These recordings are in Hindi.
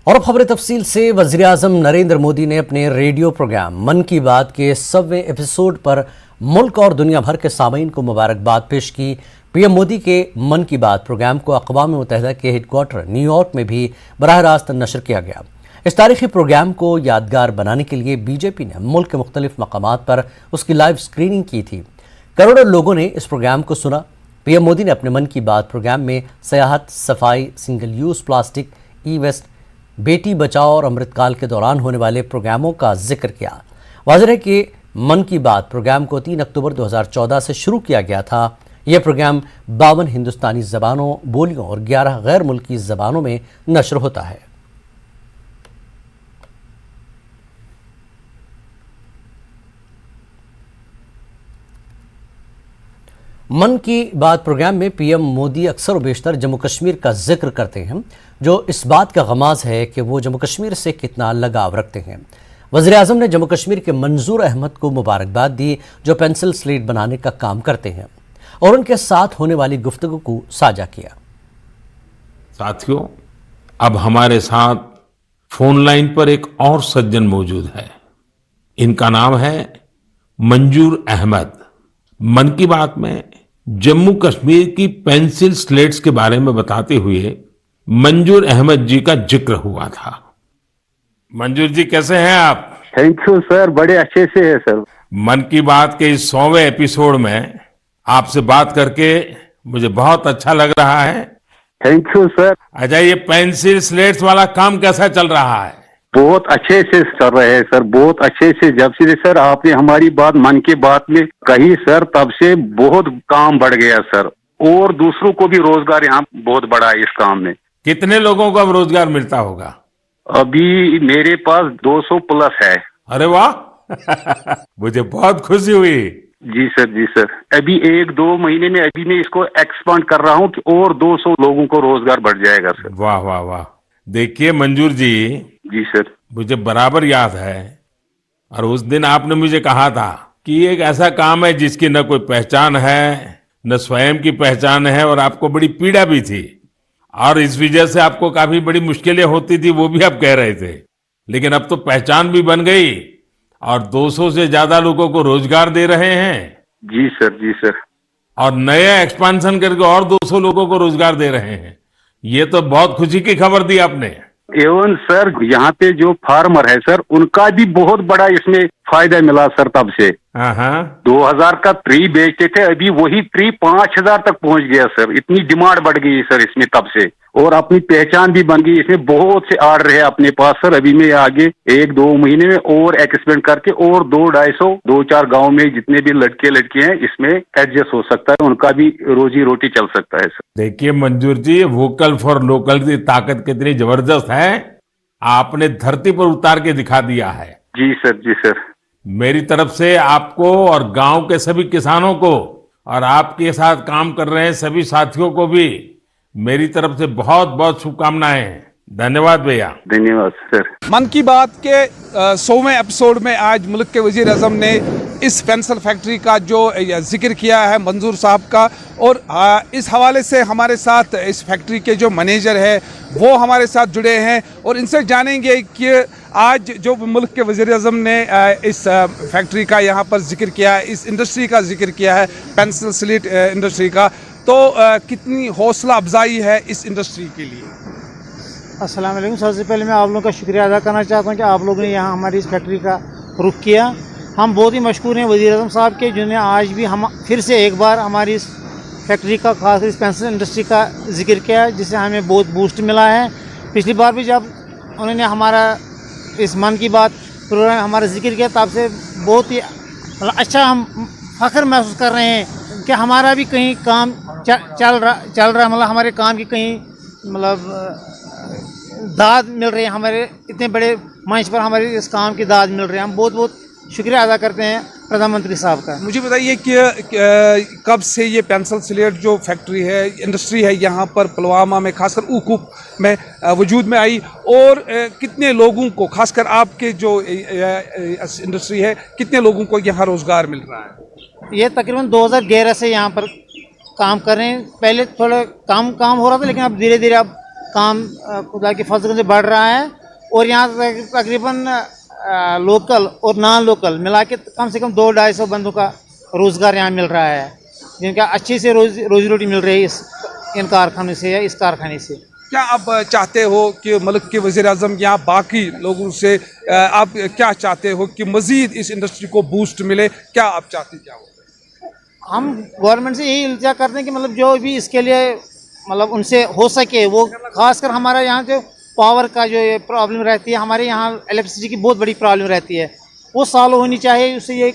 और अब खबरें तफसील से। वज़ीर-ए-आज़म नरेंद्र मोदी ने अपने रेडियो प्रोग्राम मन की बात के 100वें एपिसोड पर मुल्क और दुनिया भर के सामीन को मुबारकबाद पेश की। पीएम मोदी के मन की बात प्रोग्राम को अक़वाम मुत्तहिदा के हेडक्वार्टर न्यूयॉर्क में भी बराह रास्त नशर किया गया। इस तारीखी प्रोग्राम को यादगार बनाने के लिए बीजेपी ने मुल्क के मुख्तलिफ मकामात पर उसकी लाइव स्क्रीनिंग की थी। करोड़ों लोगों ने इस प्रोग्राम को सुना। पीएम मोदी ने अपने मन की बात प्रोग्राम में सियाहत, सफाई, सिंगल यूज़ प्लास्टिक, ई वेस्ट, बेटी बचाओ और अमृतकाल के दौरान होने वाले प्रोग्रामों का जिक्र किया। वाज़ेह है कि मन की बात प्रोग्राम को 3 अक्टूबर 2014 से शुरू किया गया था। यह प्रोग्राम 52 हिंदुस्तानी ज़बानों, बोलियों और 11 गैर मुल्की ज़बानों में नशर होता है। मन की बात प्रोग्राम में पीएम मोदी अक्सर व बेशतर जम्मू कश्मीर का जिक्र करते हैं, जो इस बात का गमाज है कि वो जम्मू कश्मीर से कितना लगाव रखते हैं। वज़ीर-ए-आज़म ने जम्मू कश्मीर के मंजूर अहमद को मुबारकबाद दी, जो पेंसिल स्लेट बनाने का काम करते हैं, और उनके साथ होने वाली गुफ्तगू को साझा किया। साथियों, अब हमारे साथ फोन लाइन पर एक और सज्जन मौजूद है। इनका नाम है मंजूर अहमद। मन की बात में जम्मू कश्मीर की पेंसिल स्लेट्स के बारे में बताते हुए मंजूर अहमद जी का जिक्र हुआ था। मंजूर जी, कैसे हैं आप? थैंक यू सर, बड़े अच्छे से है सर। मन की बात के इस 100वें एपिसोड में आपसे बात करके मुझे बहुत अच्छा लग रहा है। Thank you sir. अच्छा, ये पेंसिल स्लेट्स वाला काम कैसा चल रहा है? बहुत अच्छे से चल रहे हैं सर, बहुत अच्छे से। जब से सर आपने हमारी बात मन की बात में कही सर, तब से बहुत काम बढ़ गया सर, और दूसरों को भी रोजगार यहाँ बहुत बड़ा है इस काम में। कितने लोगों को अब रोजगार मिलता होगा? अभी मेरे पास 200 प्लस है। अरे वाह मुझे बहुत खुशी हुई। जी सर, जी सर। अभी 1-2 महीने में अभी मैं इसको एक्सपांड कर रहा हूँ कि और 200 लोगों को रोजगार बढ़ जाएगा सर। वाह वाह वाह। देखिए मंजूर जी, जी सर, मुझे बराबर याद है, और उस दिन आपने मुझे कहा था कि एक ऐसा काम है जिसकी न कोई पहचान है, न स्वयं की पहचान है, और आपको बड़ी पीड़ा भी थी, और इस वजह से आपको काफी बड़ी मुश्किलें होती थी, वो भी आप कह रहे थे। लेकिन अब तो पहचान भी बन गई और 200 से ज्यादा लोगों को रोजगार दे रहे हैं। जी सर, जी सर। और नया एक्सपांशन करके और 200 लोगों को रोजगार दे रहे हैं। ये तो बहुत खुशी की खबर दी आपने। एवं सर, यहाँ पे जो फार्मर है सर, उनका भी बहुत बड़ा इसमें फायदा मिला सर। तब से 2000 का ट्री बेचते थे, अभी वही ट्री 5000 तक पहुंच गया सर। इतनी डिमांड बढ़ गई सर इसमें तब से, और अपनी पहचान भी बन गई। इसमें बहुत से आर्डर है अपने पास सर। अभी मैं आगे 1-2 महीने में और एक्सपेंड करके और 2-250 गाँव में जितने भी लड़के लड़कियां हैं, इसमें एडजस्ट हो सकता है, उनका भी रोजी रोटी चल सकता है सर। देखिए मंजूर जी, वोकल फॉर लोकल की ताकत कितनी जबरदस्त है, आपने धरती पर उतार के दिखा दिया है। जी सर, जी सर। मेरी तरफ से आपको और गांव के सभी किसानों को और आपके साथ काम कर रहे हैं सभी साथियों को भी मेरी तरफ से बहुत बहुत शुभकामनाएं। धन्यवाद भैया। धन्यवाद सर। मन की बात के 100वें एपिसोड में आज मुल्क के वज़ीर-ए-आज़म ने इस पेंसिल फैक्ट्री का जो जिक्र किया है मंजूर साहब का, और इस हवाले से हमारे साथ इस फैक्ट्री के जो मैनेजर है वो हमारे साथ जुड़े हैं, और इनसे जानेंगे कि आज जो मुल्क के वज़ीर-ए-आज़म ने इस फैक्ट्री का यहाँ पर जिक्र किया है, इस इंडस्ट्री का जिक्र किया है, पेंसिल स्लेट इंडस्ट्री का, तो कितनी हौसला अफजाई है इस इंडस्ट्री के लिए। अस्सलाम वालेकुम। सबसे पहले मैं आप लोगों का शुक्रिया अदा करना चाहता हूँ कि आप लोगों ने यहाँ हमारी इस फैक्ट्री का रुख किया। हम बहुत ही मशहूर हैं वज़ीर-ए-आज़म साहब के, जिन्होंने आज भी हम फिर से एक बार हमारी इस फैक्ट्री का, खासकर इस पेंसिल इंडस्ट्री का जिक्र किया है, जिससे हमें बहुत बूस्ट मिला है। पिछली बार भी जब उन्होंने हमारा इस मन की बात प्रोग्राम हमारा जिक्र किया, तब से बहुत ही अच्छा हम फ़ख्र महसूस कर रहे हैं कि हमारा भी कहीं काम चल रहा, मतलब हमारे काम की कहीं मतलब दाद मिल रही है। हमारे इतने बड़े मंच पर हमारे इस काम की दाद मिल रही है। हम बहुत बहुत शुक्रिया अदा करते हैं प्रधानमंत्री साहब का। मुझे बताइए कि कब से ये पेंसिल स्लेट जो फैक्ट्री है, इंडस्ट्री है, यहाँ पर पुलवामा में खासकर ऊखुप में वजूद में आई, और कितने लोगों को, खासकर आपके जो इंडस्ट्री है, कितने लोगों को यहाँ रोज़गार मिल रहा है? ये तकरीबन 2011 से यहाँ पर काम कर रहे हैं। पहले थोड़ा काम हो रहा था, लेकिन अब धीरे धीरे अब काम खुदा की फजल से बढ़ रहा है। और यहाँ तकरीबन लोकल और नॉन लोकल मिला के कम से कम 200-250 बंदों का रोज़गार यहाँ मिल रहा है, जिनका अच्छी से रोजी रोटी मिल रही है इन कारखानों से या इस कारखाने से। क्या आप चाहते हो कि मुल्क के वज़ीर-ए-आज़म या बाकी लोगों से आप क्या चाहते हो कि मज़ीद इस इंडस्ट्री को बूस्ट मिले? क्या आप चाहते क्या हो? हम गवर्नमेंट से यही इल्तिजा करते हैं कि मतलब जो भी इसके लिए मतलब उनसे हो सके वो, खासकर हमारा यहाँ जो पावर का जो प्रॉब्लम रहती है, हमारे यहाँ इलेक्ट्रिसिटी की बहुत बड़ी प्रॉब्लम रहती है, वो सॉल्व होनी चाहिए। उससे ये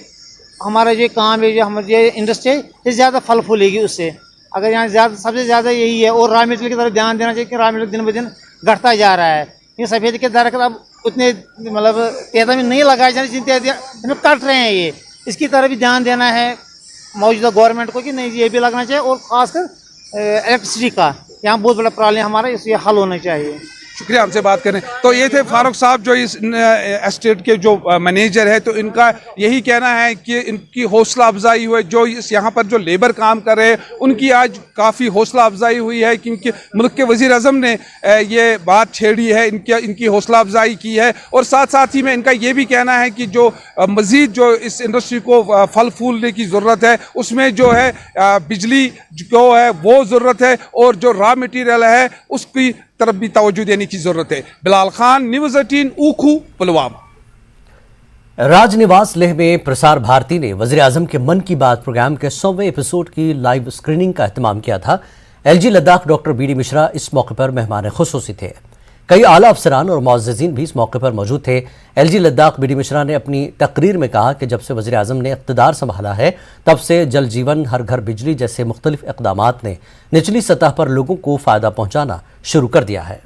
हमारा जो काम है, जो हमारी ये इंडस्ट्री है, ये ज़्यादा फल फूलेगी उससे। अगर यहाँ ज़्यादा सबसे ज़्यादा यही है। और रॉ मटेरियल की तरफ ध्यान देना चाहिए कि रॉ मटेरियल दिन ब दिन घटता जा रहा है। ये सफ़ेद के दरख्त अब उतने मतलब तादाद में नहीं लगाए जाने जितने इनमें कट रहे हैं, ये इसकी तरफ भी ध्यान देना है मौजूदा गवर्नमेंट को कि नहीं ये भी लगना चाहिए। और ख़ासकर इलेक्ट्रिसिटी का यहाँ बहुत बड़ा प्रॉब्लम हमारा, इसलिए हल होना चाहिए। शुक्रिया हमसे बात करें। तो ये थे फारूक साहब जो इस एस्टेट के जो मैनेजर है। तो इनका यही कहना है कि इनकी हौसला अफजाई हुई, जो इस यहाँ पर जो लेबर काम कर रहे हैं उनकी आज काफ़ी हौसला अफजाई हुई है, क्योंकि मुल्क के वज़ीर-ए-आज़म ने ये बात छेड़ी है, इनकी हौसला अफजाई की है। और साथ साथ ही में इनका ये भी कहना है कि जो मज़ीद जो इस इंडस्ट्री को फल फूलने की ज़रूरत है, उसमें जो है बिजली जो है वो ज़रूरत है, और जो रॉ मटीरियल है उसकी तरफ भी तवज्जो देने की जरूरत है। बिलाल खान, न्यूज़ 18, ऊखू, पुलवामा। राजनिवास लेह में प्रसार भारती ने वज़ीर-ए-आज़म के मन की बात प्रोग्राम के 100वें एपिसोड की लाइव स्क्रीनिंग का एहतमाम किया था। LG Ladakh doctor BD Mishra इस मौके पर मेहमान खुसूसी थे। कई आला अफसरान और मुअज़्ज़िज़ीन भी इस मौके पर मौजूद थे। एलजी लद्दाख बीडी मिश्रा ने अपनी तकरीर में कहा कि जब से वज़ीर-ए-आज़म ने इक़्तिदार संभाला है, तब से जल जीवन, हर घर बिजली जैसे मुख्तलिफ इक़दामात ने निचली सतह पर लोगों को फ़ायदा पहुँचाना शुरू कर दिया है।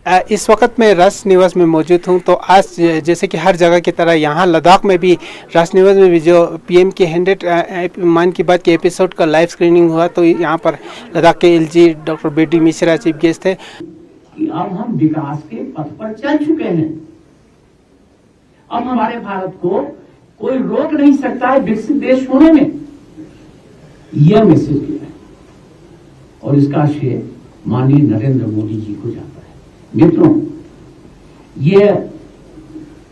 इस वक्त मैं राजनिवास में मौजूद हूं। तो आज जैसे कि हर जगह की तरह यहाँ लद्दाख में भी, राजनिवास में भी जो पीएम के 100 मन की बात के एपिसोड का लाइव स्क्रीनिंग हुआ। तो यहाँ पर लद्दाख के LG doctor BD Mishra chief guest थे। अब हम विकास के पथ पर चल चुके हैं। अब हमारे भारत को कोई रोक नहीं सकता है विकसित देश होने में। यह मैसेज दिया है और इसका श्रेय माननीय नरेंद्र मोदी जी को जाता है। मित्रों, ये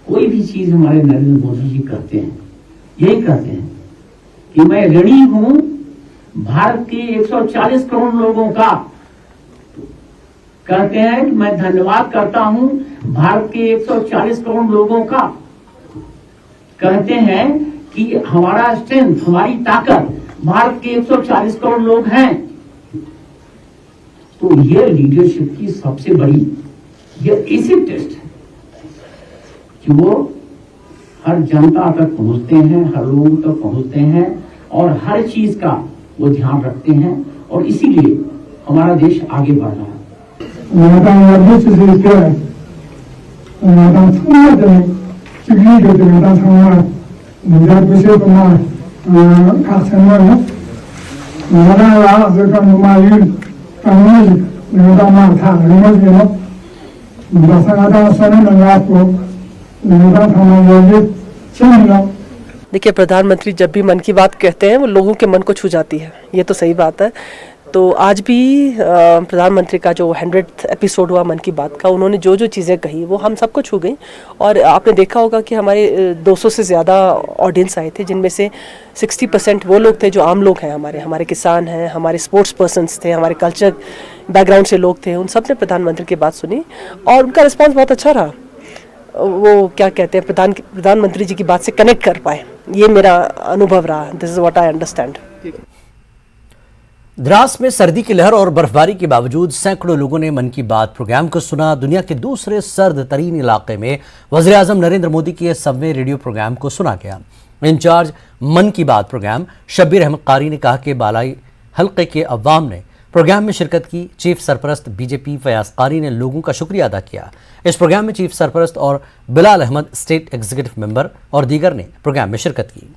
कोई भी चीज हमारे नरेंद्र मोदी जी करते हैं, यही कहते हैं कि मैं ऋणी हूं भारत के 140 करोड़ लोगों का। कहते हैं कि मैं धन्यवाद करता हूं भारत के 140 करोड़ लोगों का। कहते हैं कि हमारा स्ट्रेंथ, हमारी ताकत भारत के 140 करोड़ लोग हैं। तो ये लीडरशिप की सबसे बड़ी ये ऐसी टेस्ट है कि वो हर जनता तक पहुंचते हैं, हर लोगों तक पहुंचते हैं और हर चीज का वो ध्यान रखते हैं, और इसीलिए हमारा देश आगे बढ़ रहा है। देखिए, प्रधानमंत्री जब भी मन की बात कहते हैं वो लोगों के मन को छू जाती है, ये तो सही बात है। तो आज भी प्रधानमंत्री का जो 100th एपिसोड हुआ मन की बात का, उन्होंने जो जो चीज़ें कही वो हम सबको छू गई। और आपने देखा होगा कि हमारे 200 से ज़्यादा ऑडियंस आए थे, जिनमें से 60% वो लोग थे जो आम लोग हैं, हमारे किसान हैं, हमारे स्पोर्ट्स पर्सन्स थे, हमारे कल्चर बैकग्राउंड से लोग थे। उन सब ने प्रधानमंत्री की बात सुनी और उनका रिस्पॉन्स बहुत अच्छा रहा। वो क्या कहते हैं, प्रधानमंत्री जी की बात से कनेक्ट कर पाए, ये मेरा अनुभव रहा। This is what I understand. Dras में सर्दी की लहर और बर्फबारी के बावजूद सैकड़ों लोगों ने मन की बात प्रोग्राम को सुना। दुनिया के दूसरे सर्द तरीन इलाके में वज़ीर-ए-आज़म नरेंद्र मोदी के 100वें रेडियो प्रोग्राम को सुना गया। इंचार्ज मन की बात प्रोग्राम शब्बीर अहमद कारी ने कहा कि बालाई हल्के के अवाम ने प्रोग्राम में शिरकत की। चीफ सरपरस्त बीजेपी फयाज कारी ने लोगों का शुक्रिया अदा किया। इस प्रोग्राम में चीफ सरपरस्त और Bilal Ahmad state executive member और दीगर ने प्रोग्राम में शिरकत की।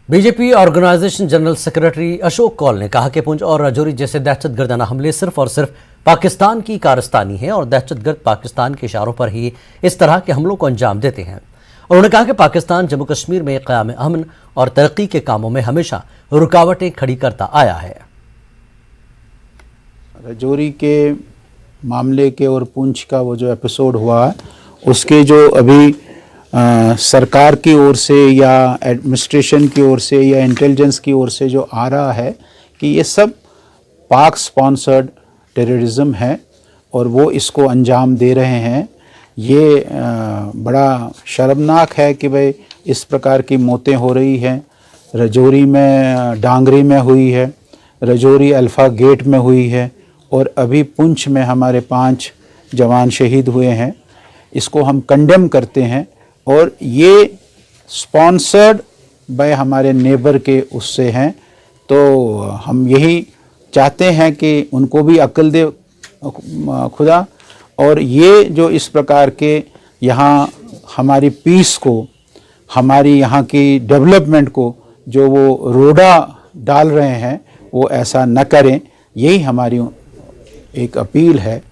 BJP organisation general secretary Ashok Kaul ने कहा कि पुंछ और राजौरी जैसे दहशतगर्दाना हमले सिर्फ और सिर्फ पाकिस्तान की कारस्तानी है और दहशतगर्द पाकिस्तान के इशारों पर ही इस तरह के हमलों को अंजाम देते हैं। उन्होंने कहा कि पाकिस्तान जम्मू कश्मीर में क़याम अमन और तरक्की के कामों में हमेशा रुकावटें खड़ी करता आया है। रजौरी के मामले के और पुंछ का वो जो एपिसोड हुआ है, उसके जो अभी सरकार की ओर से या एडमिनिस्ट्रेशन की ओर से या इंटेलिजेंस की ओर से जो आ रहा है कि ये सब पाक स्पॉन्सर्ड टेररिज्म है और वो इसको अंजाम दे रहे हैं, ये बड़ा शर्मनाक है कि भाई इस प्रकार की मौतें हो रही हैं। रजौरी में, डांगरी में हुई है, रजौरी अल्फ़ा गेट में हुई है और अभी पुंछ में हमारे 5 जवान शहीद हुए हैं। इसको हम कंडेम करते हैं और ये स्पॉन्सर्ड बाय हमारे नेबर के उससे हैं। तो हम यही चाहते हैं कि उनको भी अक्ल दे खुदा, और ये जो इस प्रकार के यहाँ हमारी पीस को, हमारी यहाँ की डेवलपमेंट को जो वो रोड़ा डाल रहे हैं वो ऐसा न करें, यही हमारी एक अपील है।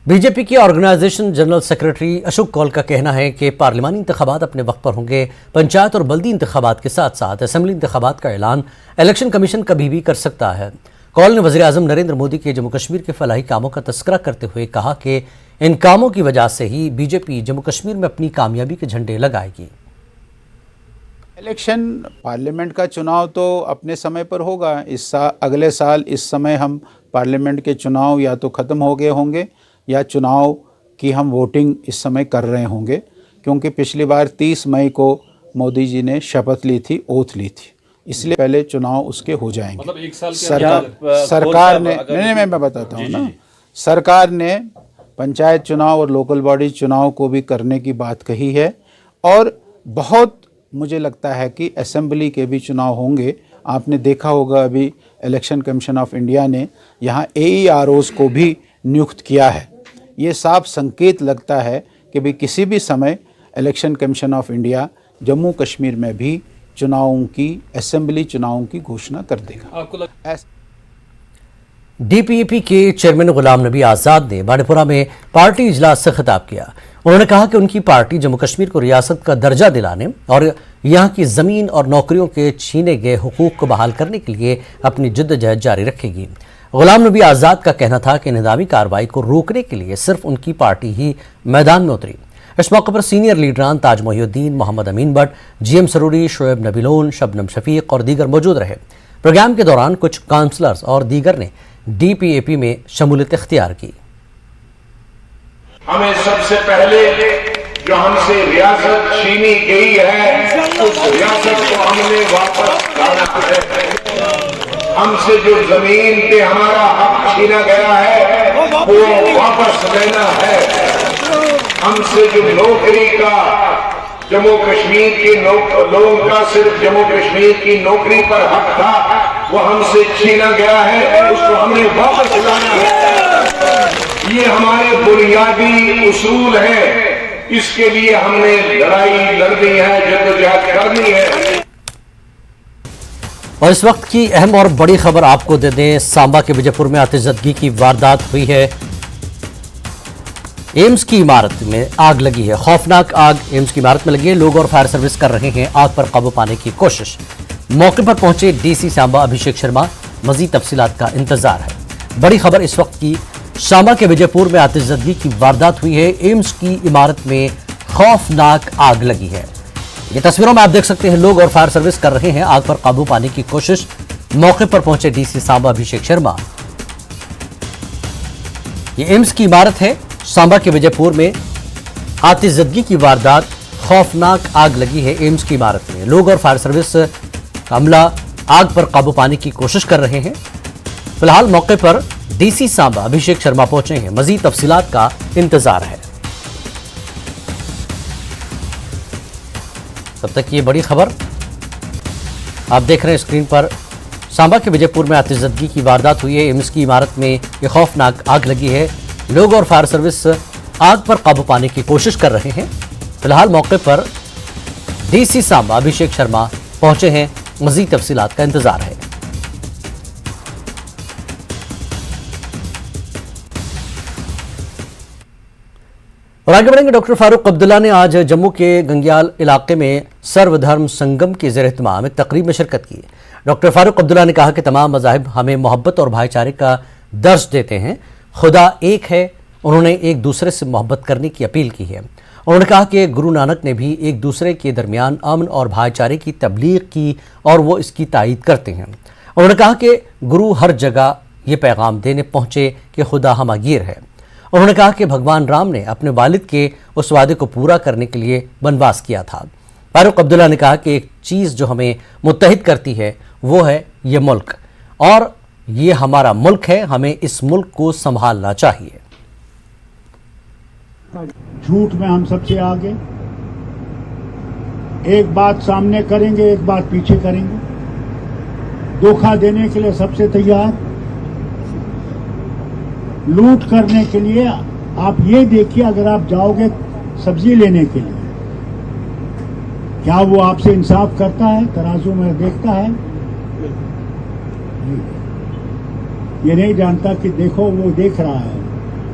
बीजेपी के organisation general secretary Ashok Kaul का कहना है कि पार्लिमानी इंतखाबात अपने वक्त पर होंगे। पंचायत और बल्दी इंतखाबात के साथ साथ असेंबली इंतखाबात का ऐलान इलेक्शन कमीशन कभी भी कर सकता है। कौल ने वज़ीर आज़म नरेंद्र मोदी के जम्मू कश्मीर के फलाही कामों का तस्करा करते हुए कहा कि इन कामों की वजह से ही बीजेपी जम्मू कश्मीर में अपनी कामयाबी के झंडे लगाएगी। इलेक्शन, पार्लियामेंट का चुनाव तो अपने समय पर होगा। अगले साल इस समय हम पार्लियामेंट के चुनाव या तो ख़त्म हो गए होंगे या चुनाव की हम वोटिंग इस समय कर रहे होंगे, क्योंकि पिछली बार 30 मई को मोदी जी ने शपथ ली थी, ओथ ली थी, इसलिए पहले चुनाव उसके हो जाएंगे। मतलब एक साल सरकार ने नहीं, मैं बताता हूँ ना, सरकार ने पंचायत चुनाव और लोकल बॉडी चुनाव को भी करने की बात कही है और बहुत मुझे लगता है कि असेंबली के भी चुनाव होंगे। आपने देखा होगा अभी इलेक्शन कमीशन ऑफ इंडिया ने यहाँ AEROs को भी नियुक्त किया है। ये साफ संकेत लगता है कि भी किसी भी समय election commission of India Jammu Kashmir में भी चुनावों की, असेंबली चुनावों की घोषणा कर देगा। DPAP के चेयरमैन गुलाम नबी आज़ाद ने बाड़ीपुरा में पार्टी इजलास से खिताब किया। उन्होंने कहा कि उनकी पार्टी जम्मू कश्मीर को रियासत का दर्जा दिलाने और यहाँ की ज़मीन और नौकरियों के छीने गए हुकूक को बहाल करने के लिए अपनी जिद्दोजहद जारी रखेगी। गुलाम नबी आज़ाद का कहना था कि निज़ामी कार्रवाई को रोकने के लिए सिर्फ उनकी पार्टी ही मैदान में उतरी। इस मौके पर सीनियर लीडरान ताज मोहिउद्दीन, मोहम्मद अमीन भट्ट, GM सरूरी, शोएब नबीलोन, शबनम शफीक और दीगर मौजूद रहे। प्रोग्राम के दौरान कुछ काउंसलर्स और दीगर ने DPAP में शमूलियत इख्तियार की। हमें सबसे पहले जो हमसे रियासत छीनी गई है उस रियासत को हमने वापस लाना है। हमसे जो जमीन पे हमारा हक छीना गया है वो वापस लेना है। हमसे जो नौकरी का, जम्मू कश्मीर के लोगों का सिर्फ जम्मू कश्मीर की नौकरी पर हक था, वो हमसे छीना गया है, उसको हमने वापस लाना है। ये हमारे बुनियादी उसूल हैं, इसके लिए हमने लड़ाई लड़नी है, जद्दोजहद करनी है। और इस वक्त की अहम और बड़ी खबर आपको दे दें, सांबा के विजयपुर में आतिशबाजी की वारदात हुई है। एम्स की इमारत में आग लगी है, खौफनाक आग एम्स की इमारत में लगी है। लोग और फायर सर्विस कर रहे हैं आग पर काबू पाने की कोशिश। मौके पर पहुंचे DC सांबा अभिषेक शर्मा, मजीद तफसीलात का इंतजार है। बड़ी खबर इस वक्त की, सांबा के विजयपुर में आतिशबाजी की वारदात हुई है। एम्स की इमारत में खौफनाक आग लगी है। ये तस्वीरों में आप देख सकते हैं, लोग और फायर सर्विस कर रहे हैं आग पर काबू पाने की कोशिश। मौके पर पहुंचे DC सांबा अभिषेक शर्मा। ये एम्स की इमारत है, सांबा के विजयपुर में आतिशबाजी की वारदात, खौफनाक आग लगी है एम्स की इमारत में। लोग और फायर सर्विस का अमला आग पर काबू पाने की कोशिश कर रहे हैं। फिलहाल मौके पर DC सांबा अभिषेक शर्मा पहुंचे हैं, मजीद तफसीलात का इंतजार है। तब तक ये बड़ी खबर आप देख रहे हैं स्क्रीन पर। सांबा के विजयपुर में आतिशबाजी की वारदात हुई है, एम्स की इमारत में ये खौफनाक आग लगी है। लोग और फायर सर्विस आग पर काबू पाने की कोशिश कर रहे हैं। फिलहाल मौके पर DC सांबा अभिषेक शर्मा पहुंचे हैं, मजीद तफसीलात का इंतजार है। और आगे बढ़ेंगे। डॉक्टर फारूक अब्दुल्ला ने आज जम्मू के गंग्याल इलाके में सर्वधर्म संगम के ज़ेर-ए-इत्तिमाम में तकरीब में शिरकत की। डॉक्टर फारूक अब्दुल्ला ने कहा कि तमाम मज़ाहिब हमें मोहब्बत और भाईचारे का दर्स देते हैं। खुदा एक है। उन्होंने एक दूसरे से मोहब्बत करने की अपील की है। उन्होंने कहा कि गुरु नानक ने भी एक दूसरे के दरमियान अमन और भाईचारे की तबलीग की और वो इसकी तायीद करते हैं। उन्होंने कहा कि गुरु हर जगह ये पैगाम देने पहुँचे कि खुदा हमागीर है। उन्होंने कहा कि भगवान राम ने अपने वालिद के उस वादे को पूरा करने के लिए वनवास किया था। फारूक अब्दुल्ला ने कहा कि एक चीज़ जो हमें मुत्तहिद करती है वो है ये मुल्क, और ये हमारा मुल्क है। हमें इस मुल्क को संभालना चाहिए। झूठ में हम सबसे आगे, एक बात सामने करेंगे, एक बात पीछे करेंगे, धोखा देने के लिए सबसे तैयार, लूट करने के लिए। आप ये देखिए, अगर आप जाओगे सब्जी लेने के लिए, क्या वो आपसे इंसाफ करता है? तराजू में देखता है? ये नहीं जानता कि देखो वो देख रहा है,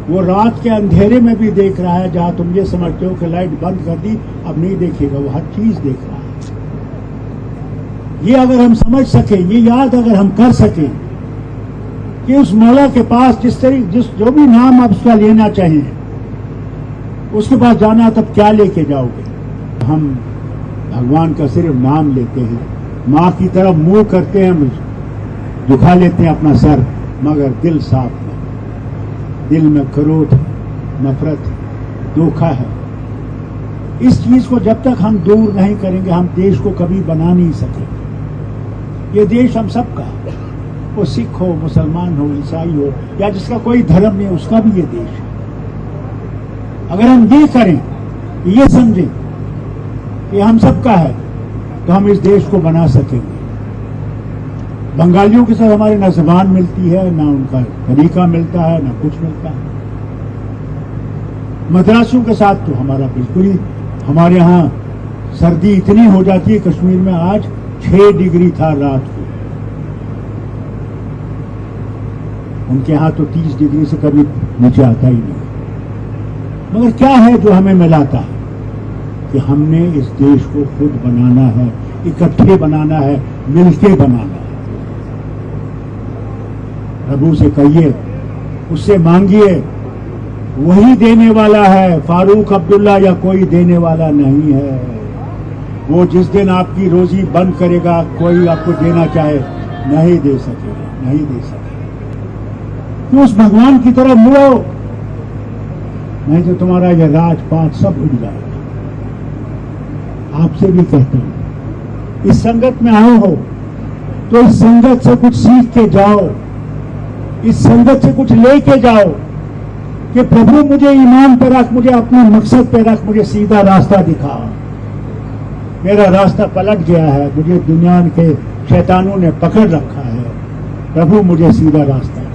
वो रात के अंधेरे में भी देख रहा है। जहां तुम ये समझते हो कि लाइट बंद कर दी अब नहीं देखेगा, वो हर चीज देख रहा है। ये अगर हम समझ सके, ये याद अगर हम कर सके कि उस मौला के पास जो भी नाम आप उसका लेना चाहिए, उसके पास जाना, तब क्या लेके जाओगे? हम भगवान का सिर्फ नाम लेते हैं, माँ की तरफ मुंह करते हैं, झुका लेते हैं अपना सर, मगर दिल साफ नहीं। दिल में क्रोध, नफरत, धोखा है। इस चीज को जब तक हम दूर नहीं करेंगे, हम देश को कभी बना नहीं सकेंगे। ये देश हम सबका है, वो सिख हो, मुसलमान हो, ईसाई हो, या जिसका कोई धर्म नहीं, उसका भी ये देश है। अगर हम ये करें, ये समझें कि हम सबका है, तो हम इस देश को बना सकेंगे। बंगालियों के साथ हमारी ना ज़बान मिलती है, ना उनका तरीका मिलता है, ना कुछ मिलता है। मद्रासियों के साथ तो हमारा बिल्कुल ही, हमारे यहाँ सर्दी इतनी हो जाती है, कश्मीर में आज 6 डिग्री था रात को, उनके यहाँ तो 30 डिग्री से कभी नीचे आता ही नहीं। मगर क्या है जो हमें मिलाता है कि हमने इस देश को खुद बनाना है, इकट्ठे बनाना है, मिलके बनाना है। प्रभु से कहिए, उससे मांगिए, वही देने वाला है। फारूक अब्दुल्ला या कोई देने वाला नहीं है। वो जिस दिन आपकी रोजी बंद करेगा, कोई आपको देना चाहे नहीं दे सकेगा, नहीं दे सकेगा। तो उस भगवान की तरफ मुड़ो, नहीं तो तुम्हारा ये राजपाट सब उड़ जाएगा। आपसे भी कहता हूं, इस संगत में आए हो तो इस संगत से कुछ सीख के जाओ, इस संगत से कुछ लेके जाओ कि प्रभु मुझे ईमान पे रख, मुझे अपने मकसद पे रख, मुझे सीधा रास्ता दिखा। मेरा रास्ता पलट गया है, मुझे दुनिया के शैतानों ने पकड़ रखा है। प्रभु मुझे सीधा रास्ता दिखा।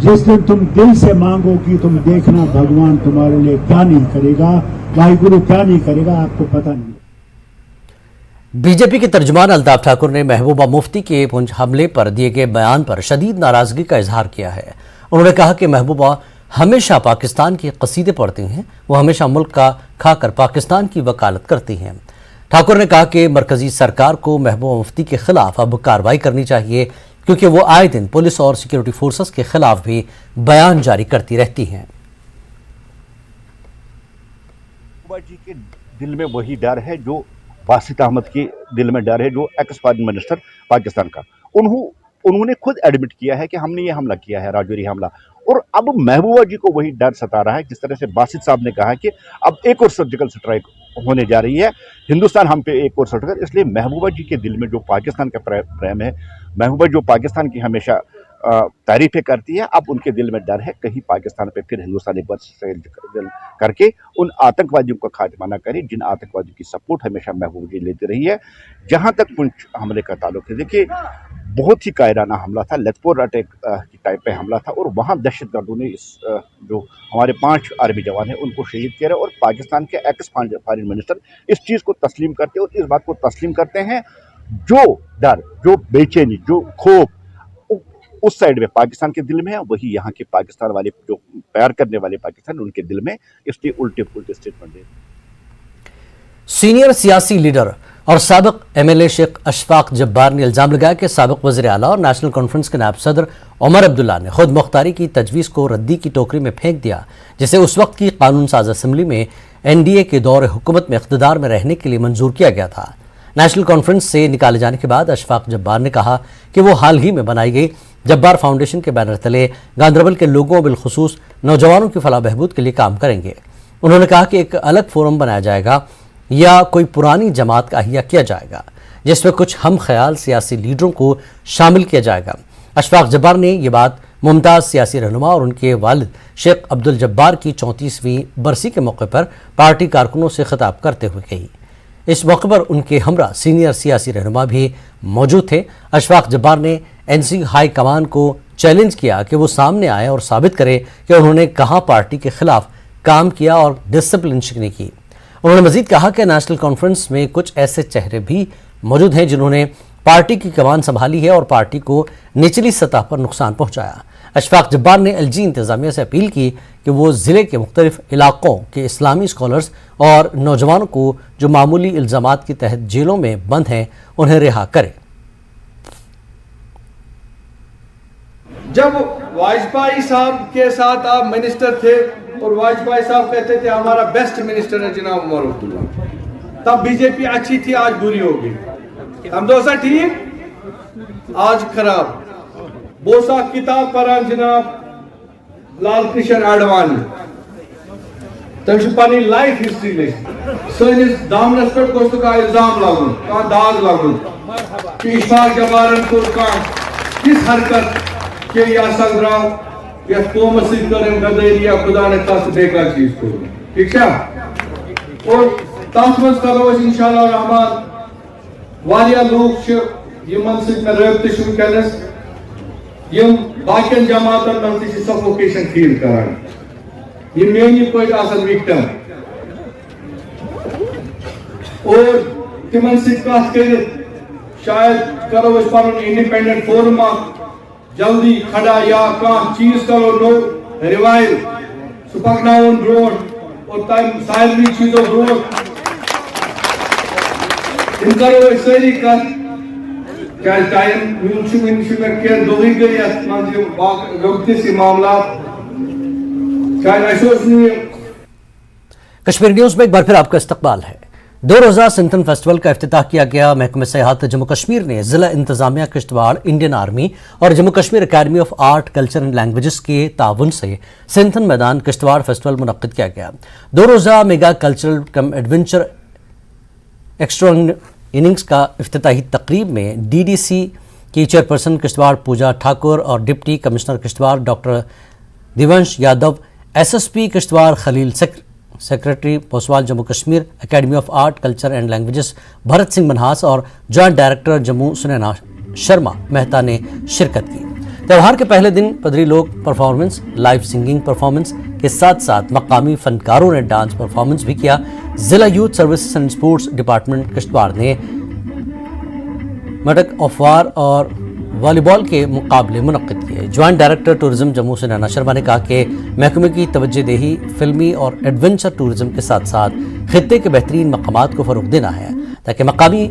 जिस दिन तुम दिल से मांगोगी, तुम देखना भगवान तुम्हारे लिए क्या नहीं करेगा, वाहिगुरु क्या नहीं करेगा, आपको पता नहीं। बीजेपी के तर्जुमान अल्ताफ ठाकुर ने महबूबा मुफ्ती के पुंछ हमले पर दिए गए बयान पर शदीद नाराजगी का इजहार किया है। उन्होंने कहा कि महबूबा हमेशा पाकिस्तान के कसीदे पढ़ती हैं, वो हमेशा मुल्क का खाकर पाकिस्तान की वकालत करती हैं। ठाकुर ने कहा कि मरकजी सरकार को महबूबा मुफ्ती के खिलाफ अब कार्रवाई करनी चाहिए, क्योंकि वो आए दिन पुलिस और सिक्योरिटी फोर्सेस के खिलाफ भी बयान जारी करती रहती हैं। महबूबा जी के दिल में वही डर है जो बासित अहमद के दिल में डर है, जो एक्स फॉरेन मिनिस्टर पाकिस्तान का। उन्होंने खुद एडमिट किया है कि हमने ये हमला किया है, राजौरी हमला। और अब महबूबा जी को वही डर सता रहा है, जिस तरह से बासित साहब ने कहा कि अब एक और सर्जिकल स्ट्राइक होने जा रही है, हिंदुस्तान हम पे एक और सर्जिकल। इसलिए महबूबा जी के दिल में जो पाकिस्तान का प्रेम है, महबूबा जो पाकिस्तान की हमेशा तारीफें करती है, अब उनके दिल में डर है कहीं पाकिस्तान पे फिर हिंदुस्तान एक बार करके उन आतंकवादियों का खात्मा न करे, जिन आतंकवादियों की सपोर्ट हमेशा महबूबा जी लेती रही है। जहां तक पुंछ हमले का ताल्लुक है, देखिए बहुत ही कायराना हमला था, लेथपोर अटैक की टाइप पे हमला था, और वहाँ दहशतगर्दों ने जो हमारे 5 आर्मी जवान हैं उनको शहीद किया। और पाकिस्तान के एक्स फॉरेन मिनिस्टर इस चीज़ को तस्लीम करते हैं, और इस बात को तस्लीम करते हैं जो डर, जो बेचैनी, जो खौफ उस साइड में पाकिस्तान के दिल में है, वही यहाँ के पाकिस्तान वाले जो प्यार करने वाले पाकिस्तान उनके दिल में, इसलिए उल्टे पुल्टे स्टेटमेंट दे। सीनियर सियासी लीडर और साबिक एमएलए शेख अशफाक जब्बार ने इल्जाम लगाया कि साबिक वज़ीर आला और नेशनल कॉन्फ्रेंस के नायब सदर उमर अब्दुल्ला ने खुद मुख्तारी की तजवीज़ को रद्दी की टोकरी में फेंक दिया, जिसे उस वक्त की कानून साज असम्बली में एनडीए के दौर हुकूमत में इख्तिदार में रहने के लिए मंजूर किया गया था। नेशनल कॉन्फ्रेंस से निकाले जाने के बाद अशफाक जब्बार ने कहा कि वो हाल ही में बनाई गई जब्बार फाउंडेशन के बैनर तले गांधरबल के लोगों बिलखुसूस नौजवानों की फलाह बहबूद के लिए काम करेंगे। उन्होंने कहा कि एक अलग फोरम बनाया जाएगा या कोई पुरानी जमात का अहिया किया जाएगा जिसमें कुछ हम ख्याल सियासी लीडरों को शामिल किया जाएगा। अशफाक जब्बार ने यह बात मुमताज़ सियासी रहनुमा और उनके वालिद शेख अब्दुल जब्बार की 34वीं बरसी के मौके पर पार्टी कारकुनों से खिताब करते हुए कही। इस मौके पर उनके हमरा सीनियर सियासी रहनुमा भी मौजूद थे। अशफाक जब्बार ने एनसी हाई कमान को चैलेंज किया कि वो सामने आए और साबित करे कि उन्होंने कहाँ पार्टी के खिलाफ काम किया और डिसिप्लिन शिकनी की। उन्होंने मजीद कहा कि नेशनल कॉन्फ्रेंस में कुछ ऐसे चेहरे भी मौजूद हैं जिन्होंने पार्टी की कमान संभाली है और पार्टी को निचली सतह पर नुकसान पहुंचाया। अशफाक जब्बार ने एलजी इंतजामिया से अपील की कि वो ज़िले के मुख्तलिफ इलाकों के इस्लामी स्कॉलर्स और नौजवानों को जो मामूली इल्ज़ामात के तहत जेलों में बंद हैं उन्हें रिहा करें। जब वाजपेयी साहब के साथ आप मिनिस्टर थे और वाजपेयी साहब कहते थे हमारा बेस्ट मिनिस्टर है जनाब उमर अब्दुल्ला, तब बीजेपी अच्छी थी, आज बुरी हो गई। हम दोस्त ठीक, आज खराब। बोसा किताब पढ़ान जनाब लाल कृष्ण आडवाणी, तम लाइफ हिस्ट्री लिख सनिस दामनस पे गोस्त का इल्जाम लागू का दाग लागू कि इशफाक जब्बारन को किस हरकत के या संग्राम या कौम से करें गदरी या खुदा ने तस बेकार चीज को, ठीक है। और तस्मज करो इंशाअल्लाह रहमान वालिया लोग यमन से रब्ते शुरू करनस यम बाकियन जमातन मन से सफोकेशन फील करान, ये मेनी कोई असल विक्टिम और तिमन से कथ कर शायद करो इस पर इंडिपेंडेंट फोरम जल्दी खड़ा या कह चीज करो नो रिवाइव सुपकनाउन ब्रोड और टाइम साइलरी चीजों ब्रोड इन करो सारी कर क्या टाइम म्यूनसिपल में के दोही गई मंजिल वक्त से मामला कश्मीर न्यूज में एक बार फिर आपका इस्तकबाल है। 2 रोज़ा सिंथन फेस्टिवल का इफ्तिताह किया गया। महकमे सेहत जम्मू कश्मीर ने जिला इंतजामिया किश्तवाड़, इंडियन आर्मी और Jammu Kashmir academy of art culture and languages के ताउन से सिंथन मैदान किश्तवाड़ फेस्टिवल मुनक्किद किया गया। 2 रोज़ा मेगा कल्चरल कम एडवेंचर एक्स्ट्रा इनिंग्स का इफ्तिताही तकरीब में डीडीसी की चेयरपर्सन किश्तवाड़ पूजा ठाकुर और deputy commissioner Kishtwar doctor Divansh Yadav, SSP Kishtwar Khalil secretary Poswal Jammu Kashmir academy of art culture and languages Bharat Singh Manhas और जॉइंट डायरेक्टर जम्मू सुनैना शर्मा मेहता ने शिरकत की। त्यौहार के पहले दिन पदरी लोक परफॉर्मेंस, लाइव सिंगिंग परफॉर्मेंस के साथ साथ मकामी फनकारों ने डांस परफॉर्मेंस भी किया। जिला youth services and sports department Kishtwar ने मटक ऑफ वार और वॉलीबॉल के मुकाबले मुनक्किद किए। Joint director tourism Jammu Sunaina Sharma ने कहा कि महकमे की तवज्जोदेही फिल्मी और एडवेंचर टूरिज्म के साथ साथ खित्ते के बेहतरीन मकामात को फ़रोग़ देना है ताकि मकामी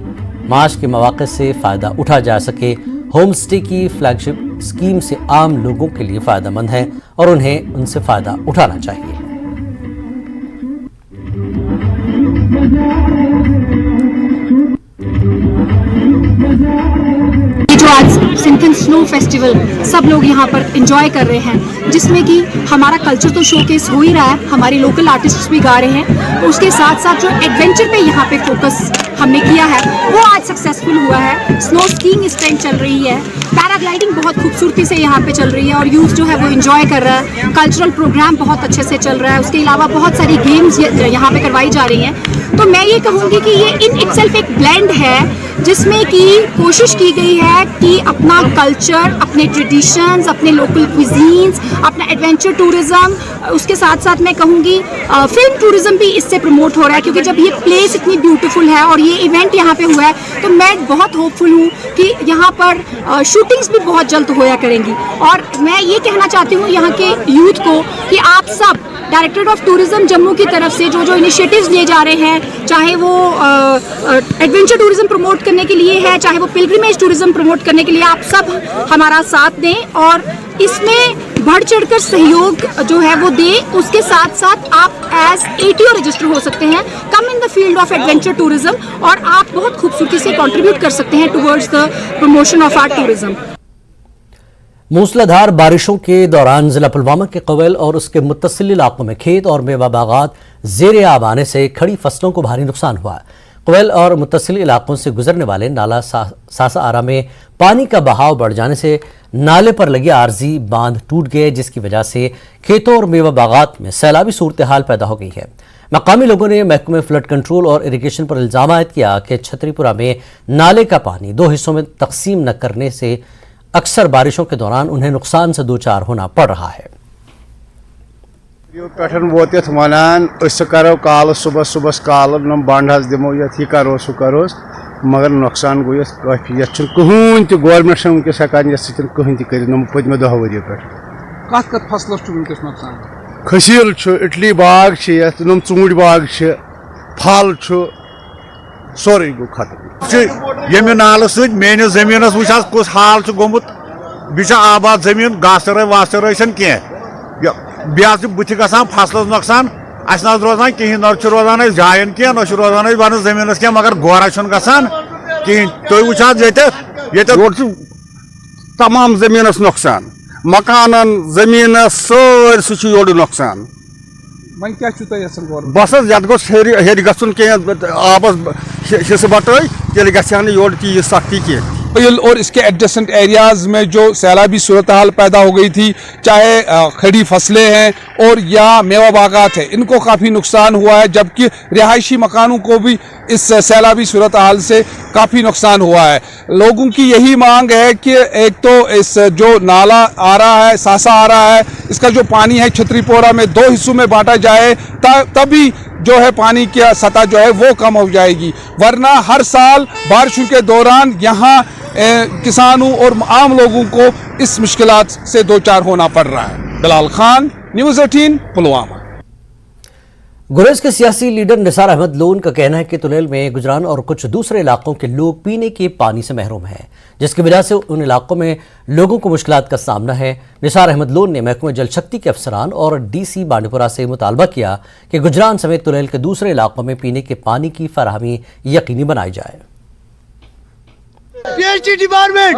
माश के मौक़े से फ़ायदा उठा जा सके। होम स्टे की फ्लैगशिप स्कीम से आम लोगों के लिए फ़ायदेमंद है और उन्हें उनसे फ़ायदा उठाना चाहिए। जो आज सिंथन स्नो फेस्टिवल सब लोग यहाँ पर एंजॉय कर रहे हैं, जिसमें कि हमारा कल्चर तो शोकेस हो ही रहा है, हमारे लोकल आर्टिस्ट भी गा रहे हैं, उसके साथ साथ जो एडवेंचर पे यहाँ पे फोकस हमने किया है वो आज सक्सेसफुल हुआ है। स्नो स्कीइंग इस टाइम चल रही है, पैराग्लाइडिंग बहुत खूबसूरती से यहाँ पे चल रही है और यूथ जो है वो एंजॉय कर रहा है। कल्चरल प्रोग्राम बहुत अच्छे से चल रहा है, उसके अलावा बहुत सारी गेम्स यहाँ पे करवाई जा रही हैं। तो मैं ये कहूँगी कि ये इन इटसेल्फ एक ब्लेंड है जिसमें कि कोशिश की गई है कि अपना कल्चर, अपने ट्रेडिशंस, अपने लोकल क्विजीन्स, अपना एडवेंचर टूरिज्म, उसके साथ साथ मैं कहूँगी फिल्म टूरिज्म भी इससे प्रमोट हो रहा है, क्योंकि जब ये प्लेस इतनी ब्यूटीफुल है और ये इवेंट यहाँ पे हुआ है तो मैं बहुत होपफुल हूँ कि यहाँ पर शूटिंग्स भी बहुत जल्द होया करेंगी। और मैं ये कहना चाहती हूँ यहाँ के यूथ को कि आप सब डायरेक्टरेट ऑफ टूरिज्म जम्मू की तरफ से जो इनिशिएटिव्स लिए जा रहे हैं, चाहे वो एडवेंचर टूरिज्म प्रमोट करने के लिए है, चाहे वो पिलग्रिमेज टूरिज्म प्रमोट करने के लिए, आप सब हमारा साथ दें और इसमें बढ़ चढ़कर सहयोग जो है वो दें। उसके साथ साथ आप एज ATO रजिस्टर हो सकते हैं, come in the field of adventure tourism, और आप बहुत खूबसूरती से कंट्रीब्यूट कर सकते हैं towards the promotion of our tourism. मूसलाधार बारिशों के दौरान जिला पुलवामा के कवेल और उसके मुत्तसिल इलाकों में खेत और मेवा बागात ज़ेरे आब आने से खड़ी फसलों को भारी नुकसान हुआ। कवेल और मुत्तसिल इलाकों से गुजरने वाले नाला सासा आरा में पानी का बहाव बढ़ जाने से नाले पर लगे आरजी बांध टूट गए, जिसकी वजह से खेतों और मेवा बागात में सैलाबी सूरत हाल पैदा हो गई है। मकामी लोगों ने महकमे फ्लड कंट्रोल और इरिगेशन पर इल्जाम आयद किया कि छतरीपुरा में नाले का पानी 2 हिस्सों में तकसीम न करने से अक्सर बारिशों के दौरान उन्हें नुकसान से दो चार होना पड़ रहा है। वोत वनान करो काल सुबह सुबह काल नम बंड दिमो ये करो सह करो, मगर नुकसान गो काफी ये कहून तह गवर्नमेंट वनकस हेकान कहून तह नम पतमे 10 वरियो पे फसलों नुकसान खसील इटली बाग नम चूड़ बाग फल सोरे गो खत्म ये नाल मेन जमीन वुच कुछ हाल गोमुत बह आबाद जमीन गासर वासर कह बह बुथ ग फसल नुकसान अस ना रोजान कहीं न रोजान जायन कह न रोजान वन जमीन कह मगर गोरा गसान कहीं तुम वुचा ये तमाम जमीन नुकसान मकान जमीन सारी योर नुकसान बस ये हेर गन कह आबस हिस्स बटे तेल गन योर तीज सख्ती कह और इसके एडजेसेंट एरियाज में जो सैलाबी सूरत हाल पैदा हो गई थी, चाहे खड़ी फसलें हैं और या मेवा बागात है, इनको काफ़ी नुकसान हुआ है, जबकि रिहायशी मकानों को भी इस सैलाबी सूरत हाल से काफ़ी नुकसान हुआ है। लोगों की यही मांग है कि एक तो इस जो नाला आ रहा है, सासा आ रहा है, इसका जो पानी है छतरीपोरा में 2 हिस्सों में बांटा जाए, तभी जो है पानी की सतह जो है वो कम हो जाएगी, वरना हर साल बारिशों के दौरान यहाँ किसानों और आम लोगों को इस मुश्किलात से दो चार होना पड़ रहा है। बिलाल खान, न्यूज़ 18, पुलवामा। गुरेज के सियासी लीडर निसार अहमद लोन का कहना है कि तुलेल में गुजरान और कुछ दूसरे इलाकों के लोग पीने के पानी से महरूम हैं, जिसकी वजह से उन इलाकों में लोगों को मुश्किलात का सामना है। निसार अहमद लोन ने महकमे जल शक्ति के अफसरान और DC बांडीपुरा से मुतालबा किया कि गुजरान समेत तुलेल के दूसरे इलाकों में पीने के पानी की फराहमी यकीनी बनाई जाए। PhD डिपार्टमेंट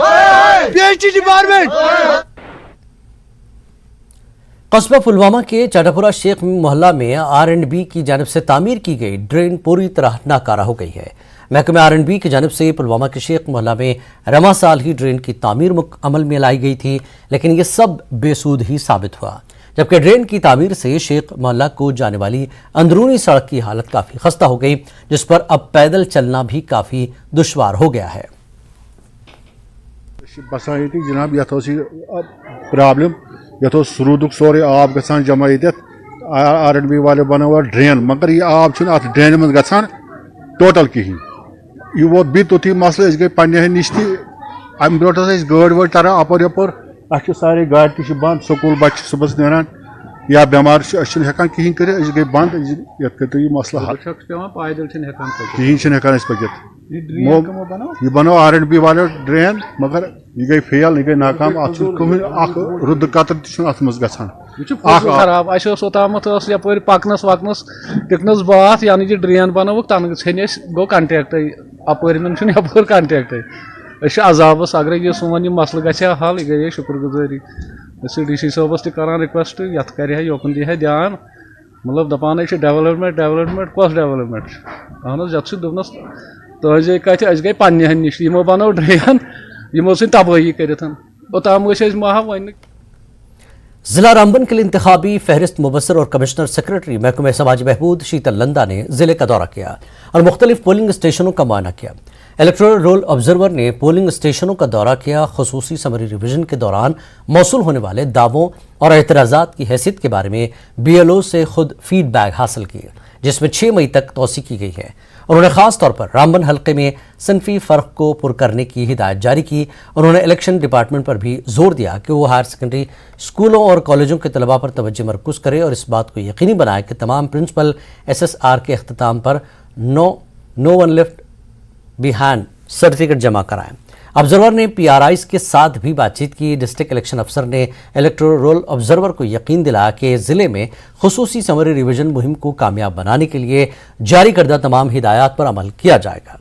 कस्बा पुलवामा के चाटापुरा शेख मोहल्ला में R&B की जानिब से तामीर की गई ड्रेन पूरी तरह नाकारा हो गई है। महकमे R&B की जानिब से पुलवामा के शेख मोहल्ला में रमा साल ही ड्रेन की तामीर अमल में लाई गई थी, लेकिन ये सब बेसूद ही साबित हुआ, जबकि ड्रेन की तामीर से शेख मोहल्ला को जाने वाली अंदरूनी सड़क की हालत काफ़ी खस्ता हो गई, जिस पर अब पैदल चलना भी काफ़ी दुश्वार हो गया है। बसा ये जनाब ये प्रॉब्लम ये रूद सोरे आब गसान जमा ये R&B वाले बना हुआ ड्रेन, मगर ये आब अत ड्रेन मज गसान टोटल कहीं ये वोत बी तुथी मसल गई पे नश अम ब्रो गाड़ वाड़ तरह अपर यपर अ सारे गाड़ तह बंद, स्कूल बच्चे सुबह नान या बेमार हेकान कहीं कर गई बंद, ये करो ये मसला हल कहीं पकित ये बनो R&B वाले ड्रेन, मगर ये गई फेल, ये गई नाकाम, रुद कतर तज ग खराब ओतामत यप पकनस वकनस टिकनस बात यानी कि ड्रेन बनो तन छन गो कंटेक्ट अपन यप कंटेक्ट अजाबस अगर ये सोन मसल ग हल यह गई शुक्रगुजारी DC साहबस तक रिक्वेस्ट ये कर योकन दी ध्यान, मतलब दपान डेवलपमेंट कस डेवलपमेंट अहन ये दोपनस तुज कत अस गई पन्ने नश यमो बनो ड्रेन यमो तबाही कर ओताम माह वन। जिला रामबन के लिए इंतखाबी फहरिस्त मुबस्सर और कमिश्नर सेक्रेटरी महकमे समाजी बहबूद शीतल लंदा ने जिले का दौरा किया और मुख्तलिफ पोलिंग स्टेशनों का मुआयना किया। इलेक्टोरल रोल ऑब्जर्वर ने पोलिंग स्टेशनों का दौरा किया। खुसूसी समरी रिवीजन के दौरान मौसूल होने वाले दावों और एतराज़ात की हैसियत के बारे में BLO से खुद फीडबैक हासिल किए, जिसमें 6 मई तक तौसी की गई है। उन्होंने खास तौर पर रामबन हल्के में सनफी फ़र्क को पुर करने की हिदायत जारी की। उन्होंने इलेक्शन डिपार्टमेंट पर भी जोर दिया कि वो हायर सेकेंडरी स्कूलों और कॉलेजों के तलबा पर तवज्जो मरकूज़ करे और इस बात को यकीनी बनाए कि तमाम प्रिंसिपल SSR के अख्ताम पर no one left behind certificate जमा कराएं। ऑब्जर्वर ने PRIs के साथ भी बातचीत की। डिस्ट्रिक्ट इलेक्शन अफसर ने इलेक्टोरल रोल ऑब्जर्वर को यकीन दिलाया कि ज़िले में खुसूसी समरी रिवीजन मुहिम को कामयाब बनाने के लिए जारी करदा तमाम हिदायत पर अमल किया जाएगा।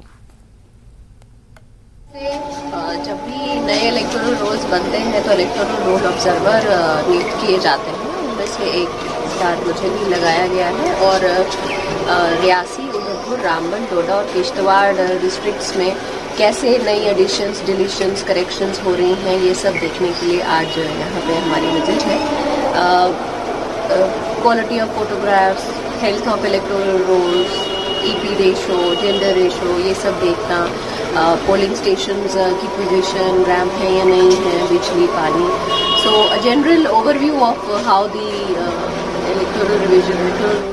जब भी नए इलेक्टोरल रोल्स बनते हैं तो इलेक्टोरल रोल ऑब्जर्वर नियुक्त किए जाते हैं। उनमें से एक स्टार मुझे भी लगाया गया है और रियासी, उधमपुर, रामबन, डोडा और किश्तवाड़ डिस्ट्रिक्ट्स में कैसे नई एडिशंस, डिलीशंस, करेक्शंस हो रही हैं, ये सब देखने के लिए आज यहाँ पे हमारी विजिट है। Quality of photographs, health of electoral rolls, EP ratio, gender ratio, ये सब देखना, पोलिंग स्टेशंस की पोजीशन, रैंप है या नहीं है, बिजली, पानी। So a general overview of how the electoral revision.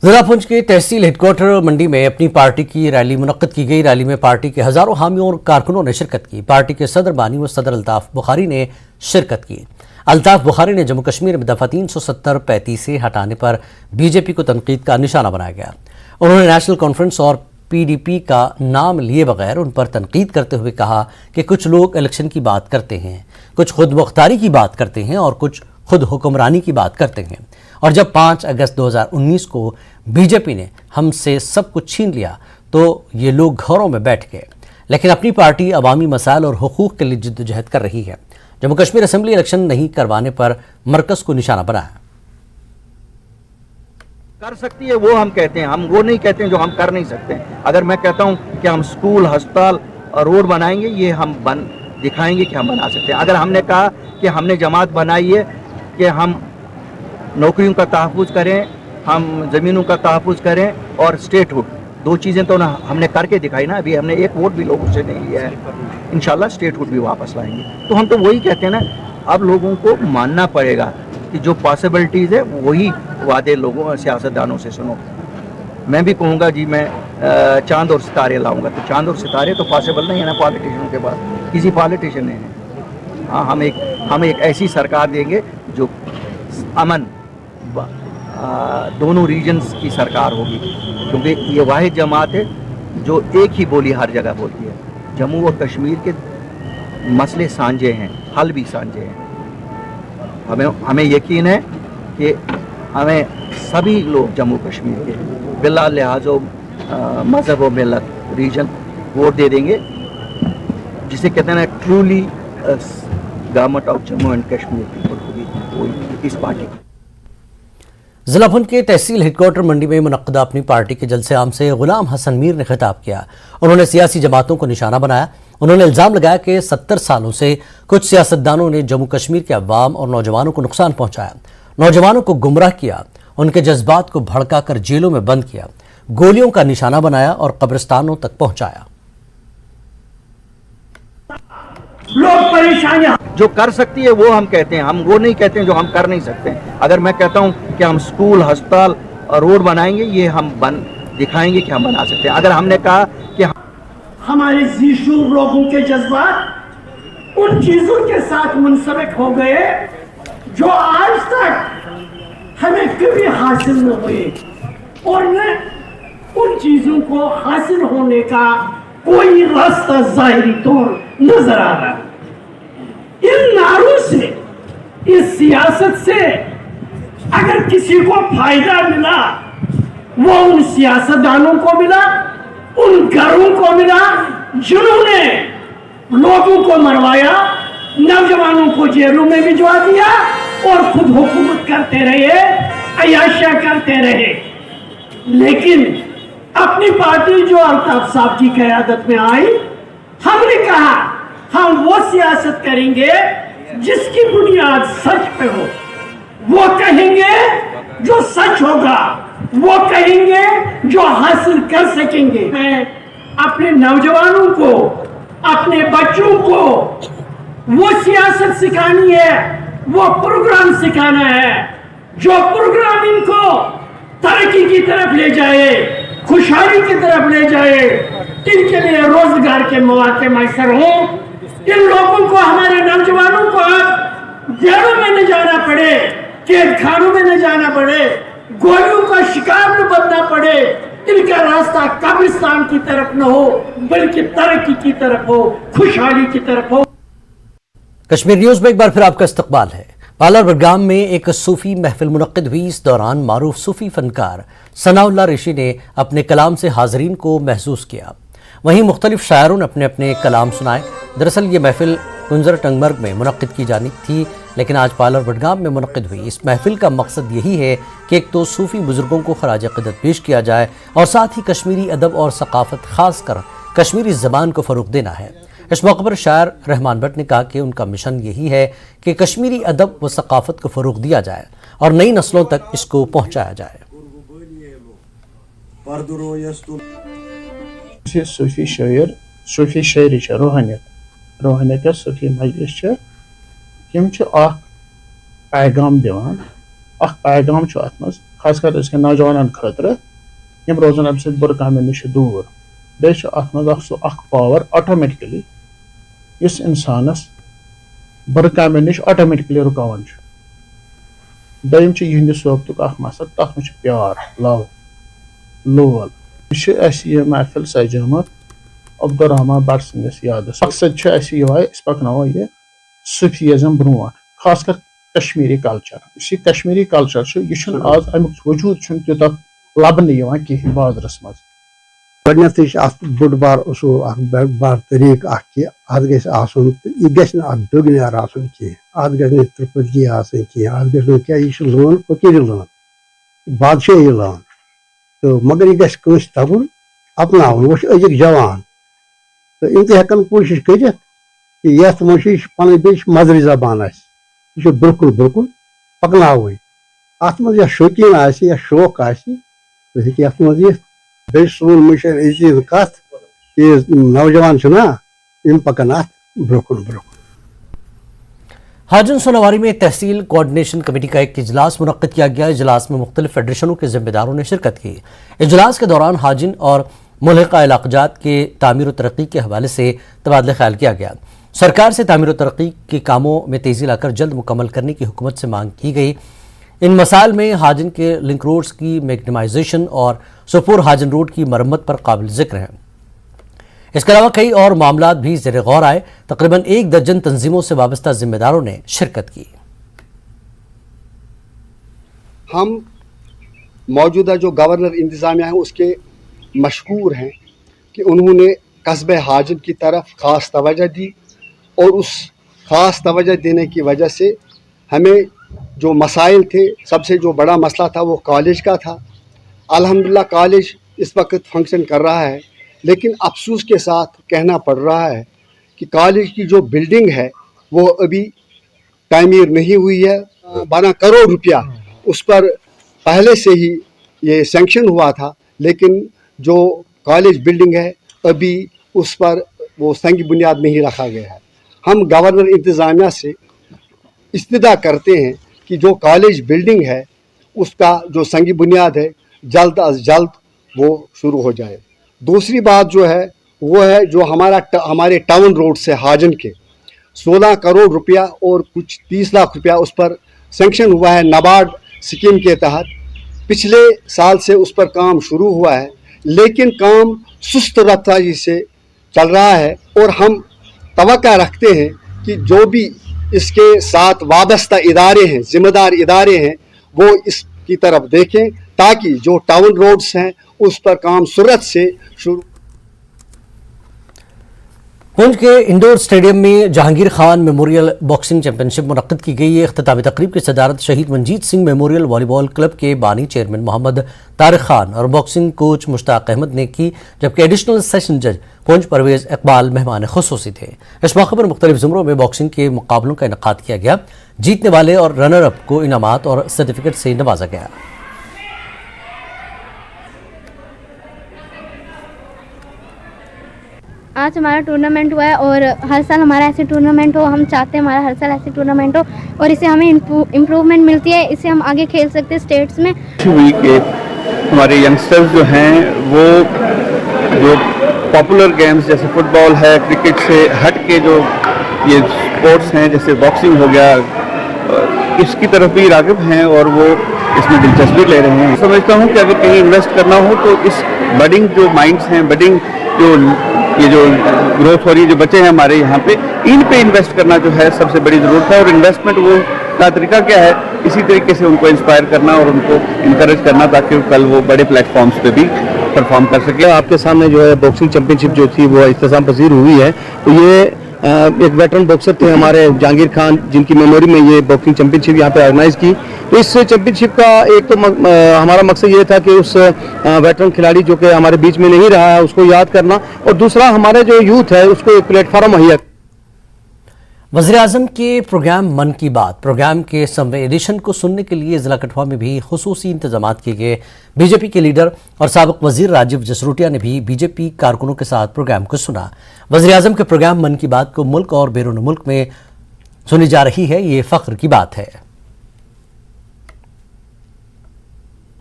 जिला पुंछ के तहसील हेडक्वार्टर मंडी में अपनी पार्टी की रैली मुनक्कद की गई। रैली में पार्टी के हजारों हामियों और कारकुनों ने शिरकत की। पार्टी के सदर बानी व सदर अल्ताफ बुखारी ने शिरकत की। अल्ताफ बुखारी ने जम्मू कश्मीर में दफा 370-35 से हटाने पर BJP को तनकीद का निशाना बनाया गया। उन्होंने नेशनल कॉन्फ्रेंस और PDP का नाम लिए बगैर उन पर तनकीद करते हुए कहा कि कुछ लोग इलेक्शन की बात करते हैं, कुछ खुद मुख्तारी की बात करते हैं और कुछ खुद हुक्मरानी की बात करते हैं। और जब 5 अगस्त 2019 को BJP ने हमसे सब कुछ छीन लिया तो ये लोग घरों में बैठ गए, लेकिन अपनी पार्टी अवामी मसाइल और हुकूक के लिए जिद्दोजहद कर रही है। जम्मू कश्मीर असेंबली इलेक्शन नहीं करवाने पर मरकज को निशाना बनाया। कर सकती है वो हम कहते हैं, हम वो नहीं कहते हैं जो हम कर नहीं सकते। अगर मैं कहता हूं कि हम स्कूल, अस्पताल और रोड बनाएंगे, ये हम दिखाएंगे कि हम बना सकते हैं। अगर हमने कहा कि हमने जमात बनाई है कि हम नौकरियों का तहफ़्फ़ुज़ करें, हम ज़मीनों का तहफ़्फ़ुज़ करें और स्टेटहुड, 2 चीज़ें तो हमने करके दिखाई ना। अभी हमने एक वोट भी लोगों से नहीं लिया है। इंशाल्लाह स्टेटहुड भी वापस लाएंगे। तो हम तो वही कहते हैं ना, अब लोगों को मानना पड़ेगा कि जो पॉसिबिलिटीज़ है वही वादे लोगों, सियासतदानों से सुनो। मैं भी कहूँगा जी मैं चांद और सितारे लाऊंगा, तो चांद और सितारे तो पॉसिबल नहीं है ना पॉलिटिशियन के पास, किसी पॉलिटिशियन ने है। हाँ, हम एक ऐसी सरकार देंगे जो अमन दोनों रीजन्स की सरकार होगी, क्योंकि ये वाहिद जमात है जो एक ही बोली हर जगह बोलती है। जम्मू और कश्मीर के मसले सांझे हैं, हल भी सांझे हैं। हमें यकीन है कि हमें सभी लोग जम्मू कश्मीर के बिला लिहाजो मज़हब व मिलत रीजन वोट दे देंगे, जिसे कहते हैं ना truly government of Jammu and Kashmir people होगी इस पार्टी की। जिला पुंछ के तहसील हेडक्वार्टर मंडी में मुनक्कदा अपनी पार्टी के जलसे आम से गुलाम हसन मीर ने खिताब किया। उन्होंने सियासी जमातों को निशाना बनाया। उन्होंने इल्ज़ाम लगाया कि 70 सालों से कुछ सियासतदानों ने जम्मू कश्मीर के अवाम और नौजवानों को नुकसान पहुंचाया, नौजवानों को गुमराह किया, उनके जज्बात को भड़काकर जेलों में बंद किया, गोलियों का निशाना बनाया और कब्रिस्तानों तक पहुंचाया। लोग परेशानियां जो कर सकती है वो हम कहते हैं, हम वो नहीं कहते हैं जो हम कर नहीं सकते। अगर मैं कहता हूं कि हम स्कूल, अस्पताल और रोड बनाएंगे, ये हम दिखाएंगे कि हम बना सकते हैं। अगर हमने कहा कि हमारे जीशू लोगों के जज्बात उन चीजों के साथ मुंसलिक हो गए जो आज तक हमें कभी हासिल न हुए, और न उन चीजों को हासिल होने का कोई रास्ता जाहिरी तौर नजर आ रहा। इन नारों से, इस सियासत से अगर किसी को फायदा मिला, वो उन सियासतदानों को मिला, उन घरों को मिला जिन्होंने लोगों को मरवाया, नौजवानों को जेलों में भिजवा दिया और खुद हुकूमत करते रहे, अयाशा करते रहे। लेकिन अपनी पार्टी जो अल्ताफ साहब की क़यादत में आई, हमने कहा हम वो सियासत करेंगे जिसकी बुनियाद सच पे हो। वो कहेंगे जो सच होगा, वो कहेंगे जो हासिल कर सकेंगे। मैं अपने नौजवानों को, अपने बच्चों को वो सियासत सिखानी है, वो प्रोग्राम सिखाना है जो प्रोग्राम इनको तरक्की की तरफ ले जाए, खुशहाली की तरफ ले जाए, इनके लिए रोजगार के मौके मैसर हो। इन लोगों को, हमारे नौजवानों को अब जेलों में न जाना पड़े, कैद खानों में न जाना पड़े, गोलियों का शिकार न बनना पड़े। इनका रास्ता कब्रिस्तान की तरफ न हो, बल्कि तरक्की की तरफ हो, खुशहाली की तरफ हो। कश्मीर न्यूज में एक बार फिर आपका इस्तकबाल है। पालर बडगाम में एक सूफी महफिल मुनक्किद हुई। इस दौरान मारूफ सूफी फनकार सनाउल्लाह ऋषि ने अपने कलाम से हाजरीन को महसूस किया। वहीं मुख्तलिफ शायरों ने अपने अपने कलाम सुनाए। दरअसल ये महफिल कुंजर टंगमर्ग में मुनक्किद की जानी थी, लेकिन आज पालर बडगाम में मुनक्किद हुई। इस महफिल का मकसद यही है कि एक तो सूफी बुजुर्गों को खराज क़दर पेश किया जाए और साथ ही कश्मीरी अदब और सकाफत, खासकर कश्मीरी ज़बान को फ़रोग़ देना है। इस मौके पर शायर रहमान भट्ट ने कहा कि उनका मिशन यही है कि कश्मीरी अदब व सकाफत को फ़रोग़ दिया जाए और नई नस्लों तक इसको पहुँचाया जाए। सूफी शायर, सूफी शायरी रूहानियत सूफी मजलिस यम पैगाम दिवान, पैगाम अत मज खासकर इसके नौजवान खतर यम रोजान अम सत बुर कामों नश दूर। बे अत मज पावर ऑटोमेटिकली इस इंसानस बुर कामों नश ऑटोमेटिकली रुकावान। दोम यहंद सोबतुक मकसद, तथ में प्यार, लव, लोल। यह महफिल सजामत अब्दुर्रहमान भट्ट सन्दस याद। मकसद पकनो यह सूफीज़म ब्रोह, खासकर कश्मीरी कल्चर। यह कश्मीरी कल्चर यह आज अमुक वजूद तूत लबन कहीं बाजरस मज। गो बोड़ बार उसूल बार तरीक अत यह गगनार अत ग त्रिपदगी कह यह लोन फकीरी लोन, बादशाही लोन, तो मगर यह गस तगुन अपनावन। वो अजिक जवान तो इन हेकन कोशिश कर यथ मज पन बे मदरी जबान यह ब्रुकुन ब्रुकुन पकन अत मज या शौकीन या शौक तो हे मज बे सोन मिशन अजीज कत नौजवान इन पकन अत ब्रुकुन ब्रुकुन। हाजन सोनावारी में तहसील कोऑर्डिनेशन कमेटी का एक इजलास मुनक्किद किया गया। इजलास में मुख्तलिफ फेडरेशनों के जिम्मेदारों ने शिरकत की। इजलास के दौरान हाजिन और मुल्हिका इलाक़ात के तामीर व तरक्की के हवाले से तबादला ख्याल किया गया। सरकार से तामीर व तरक्की के कामों में तेज़ी लाकर जल्द मुकम्मल करने की हुकूमत से मांग की गई। इन मसाइल में हाजिन के लिंक रोड्स की मैग्नीमाइजेशन और सोपोर हाजिन रोड की मरम्मत पर काबिल जिक्र हैं। इसके अलावा कई और मामलात भी ज़ेर गौर आए। तकरीबन 1 दर्जन तंजीमों से वाबस्ता जिम्मेदारों ने शिरकत की। हम मौजूदा जो गवर्नर इंतज़ामिया है उसके मशकूर हैं कि उन्होंने कस्बे हाजिन की तरफ ख़ास तवज्जो दी और उस ख़ास तवज्जो देने की वजह से हमें जो मसाइल थे, सबसे जो बड़ा मसला था वो कॉलेज का था। अल्हम्दुलिल्लाह कॉलेज इस वक्त फंक्शन कर रहा है, लेकिन अफसोस के साथ कहना पड़ रहा है कि कॉलेज की जो बिल्डिंग है वो अभी तामीर नहीं हुई है। 12 करोड़ रुपया उस पर पहले से ही ये सैंक्शन हुआ था, लेकिन जो कॉलेज बिल्डिंग है अभी उस पर वो संग बुनियाद नहीं रखा गया है। हम गवर्नर इंतज़ामिया से इस्तदा करते हैं कि जो कॉलेज बिल्डिंग है उसका जो संग बुनियाद है जल्द अज जल्द वो शुरू हो जाए। दूसरी बात जो है वो है जो हमारे टाउन रोड से हाजन के 16 करोड़ रुपया और कुछ 30 लाख रुपया उस पर सैंक्शन हुआ है नाबार्ड स्कीम के तहत। पिछले साल से उस पर काम शुरू हुआ है, लेकिन काम सुस्त रफ्तारी से चल रहा है और हम तवक्का रखते हैं कि जो भी इसके साथ वाबस्ता इदारे हैं, जिम्मेदार इदारे हैं, वो इसकी तरफ देखें ताकि जो टाउन रोड्स हैं उस पर काम सुरत से शुरू। पुंछ के इंडोर स्टेडियम में Jahangir Khan memorial boxing championship मुनक्किद की गई है। इख्तितामी तकरीब की सदारत Shaheed Manjit Singh memorial volleyball club के बानी चेयरमैन मोहम्मद तारिक खान और बॉक्सिंग कोच मुश्ताक अहमद ने की, जबकि एडिशनल सेशन जज पुंछ परवेज इकबाल मेहमान खुसूसी थे। इस मौके पर मुख्तलिफ जुमरों में बॉक्सिंग के मुकाबलों का इनेकाद किया गया। जीतने वाले और रनर अप को इनामात और सर्टिफिकेट से नवाजा गया। आज हमारा टूर्नामेंट हुआ है और हर साल हमारा ऐसे टूर्नामेंट हो, हम चाहते हैं हमारा हर साल ऐसे टूर्नामेंट हो और इससे हमें इम्प्रूवमेंट मिलती है, इससे हम आगे खेल सकते हैं स्टेट्स में। हमारे यंगस्टर्स जो हैं वो जो पॉपुलर गेम्स जैसे फुटबॉल है, क्रिकेट से हट के जो ये स्पोर्ट्स हैं जैसे बॉक्सिंग हो गया, इसकी तरफ भी राग़िब हैं और वो इसमें दिलचस्पी ले रहे हैं। समझता हूँ कि अगर कहीं इन्वेस्ट करना हो तो इस बडिंग जो माइंड्स हैं, बडिंग जो ये जो ग्रोथ हो रही है, जो बच्चे हैं हमारे यहाँ पे, इन पे इन्वेस्ट करना जो है सबसे बड़ी ज़रूरत है। और इन्वेस्टमेंट वो का तरीका क्या है, इसी तरीके से उनको इंस्पायर करना और उनको इनकरेज करना ताकि कल वो बड़े प्लेटफॉर्म्स पे भी परफॉर्म कर सके। आपके सामने जो है बॉक्सिंग चैंपियनशिप जो थी वो इख्तिताम पजीर हुई है। तो ये एक वेटरन बॉक्सर थे हमारे जहांगीर खान, जिनकी मेमोरी में ये बॉक्सिंग चैंपियनशिप यहाँ पे ऑर्गेनाइज की। तो इस चैंपियनशिप का एक तो हमारा मकसद ये था कि उस वेटरन खिलाड़ी जो कि हमारे बीच में नहीं रहा है उसको याद करना, और दूसरा हमारे जो यूथ है उसको एक प्लेटफॉर्म मुहैया। वज़ीर-ए-आज़म के प्रोग्राम मन की बात प्रोग्राम के 100वें एडिशन को सुनने के लिए जिला कठुआ में भी खुसूसी इंतजामात किए गए। बीजेपी के लीडर और साबिक वजीर राजीव जसरोटिया ने भी बीजेपी कारकुनों के साथ प्रोग्राम को सुना। वज़ीर-ए-आज़म के प्रोग्राम मन की बात को मुल्क और बैरून मुल्क में सुनी जा रही है, ये फख्र की बात है।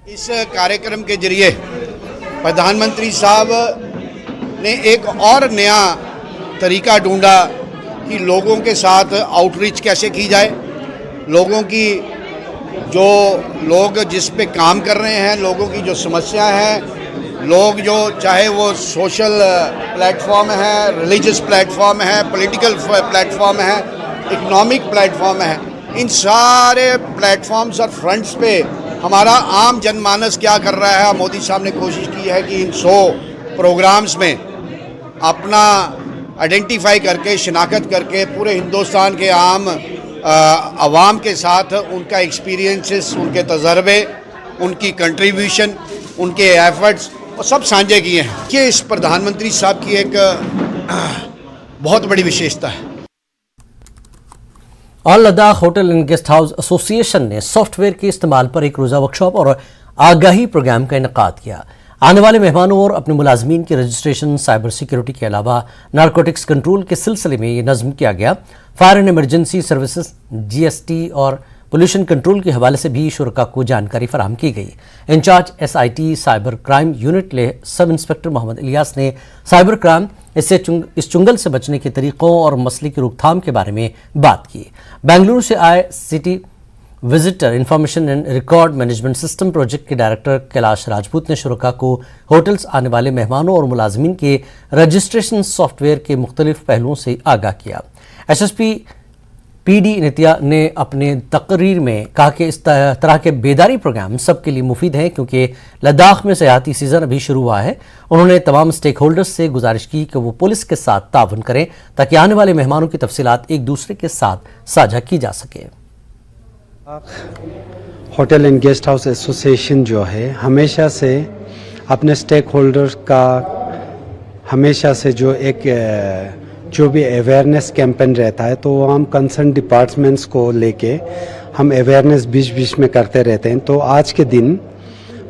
इस कार्यक्रम के जरिए प्रधानमंत्री साहब ने एक और नया तरीका ढूंढा कि लोगों के साथ आउटरीच कैसे की जाए, लोगों की जो लोग जिस पे काम कर रहे हैं, लोगों की जो समस्या है, लोग जो चाहे वो सोशल प्लेटफॉर्म है, रिलीजियस प्लेटफॉर्म है, पॉलिटिकल प्लेटफॉर्म है, इकोनॉमिक प्लेटफॉर्म है, इन सारे प्लेटफॉर्म्स और फ्रंट्स पे हमारा आम जनमानस क्या कर रहा है। मोदी साहब ने कोशिश की है कि इन 100 प्रोग्राम्स में अपना आइडेंटिफाई करके, शिनाख्त करके पूरे हिंदुस्तान के आम आवाम के साथ उनका एक्सपीरियंसेस, उनके तजर्बे, उनकी कंट्रीब्यूशन, उनके एफर्ट्स और सब साझे किए हैं। कि इस प्रधानमंत्री साहब की एक बहुत बड़ी विशेषता है। All Ladakh hotel and guest house association ने सॉफ्टवेयर के इस्तेमाल पर एक रोज़ा वर्कशॉप और आगाही प्रोग्राम का इनेकाद किया। आने वाले मेहमानों और अपने मुलाजमीन के रजिस्ट्रेशन, साइबर सिक्योरिटी के अलावा नारकोटिक्स कंट्रोल के सिलसिले में ये नज़्म किया गया। Fire and emergency services, GST और पोल्यूशन कंट्रोल के हवाले से भी शुरका को जानकारी फराहम की गई। In charge SIT cyber crime unit ले सब इंस्पेक्टर मोहम्मद इलियास ने साइबर क्राइम इस चुंगल से बचने के तरीक़ों और मसले की रोकथाम के बारे में बात की। बेंगलुरु से आए city visitor information and record management system project के डायरेक्टर कैलाश राजपूत ने शुरका को होटल्स आने वाले मेहमानों और मुलाजमीन के रजिस्ट्रेशन सॉफ्टवेयर के मुख्तलिफ पहलुओं से आगाह किया। SSP PD नित्या ने अपने तकरीर में कहा कि इस तरह के बेदारी प्रोग्राम सबके लिए मुफीद हैं, क्योंकि लद्दाख में सयाहती सीज़न अभी शुरू हुआ है। उन्होंने तमाम स्टेक होल्डर्स से गुजारिश की कि वो पुलिस के साथ ताउन करें ताकि आने वाले मेहमानों की तफसीलात एक दूसरे के साथ साझा की जा सके। Hotel and guest house association जो है हमेशा से अपने स्टेक होल्डर्स का हमेशा से जो भी अवेयरनेस कैंपेन रहता है तो हम कंसर्न डिपार्टमेंट्स को लेके हम अवेयरनेस बीच बीच में करते रहते हैं। तो आज के दिन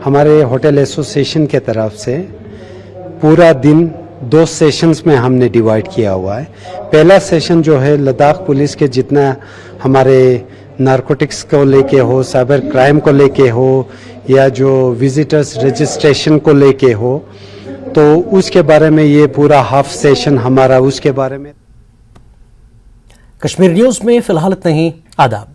हमारे होटल एसोसिएशन के तरफ से पूरा दिन 2 सेशंस में हमने डिवाइड किया हुआ है। पहला सेशन जो है लद्दाख पुलिस के जितना हमारे नारकोटिक्स को लेके हो, साइबर क्राइम को लेके हो या जो विजिटर्स रजिस्ट्रेशन को लेके हो, तो उसके बारे में ये पूरा हाफ सेशन हमारा उसके बारे में। कश्मीर न्यूज़ में फिलहाल इतना ही। आदाब।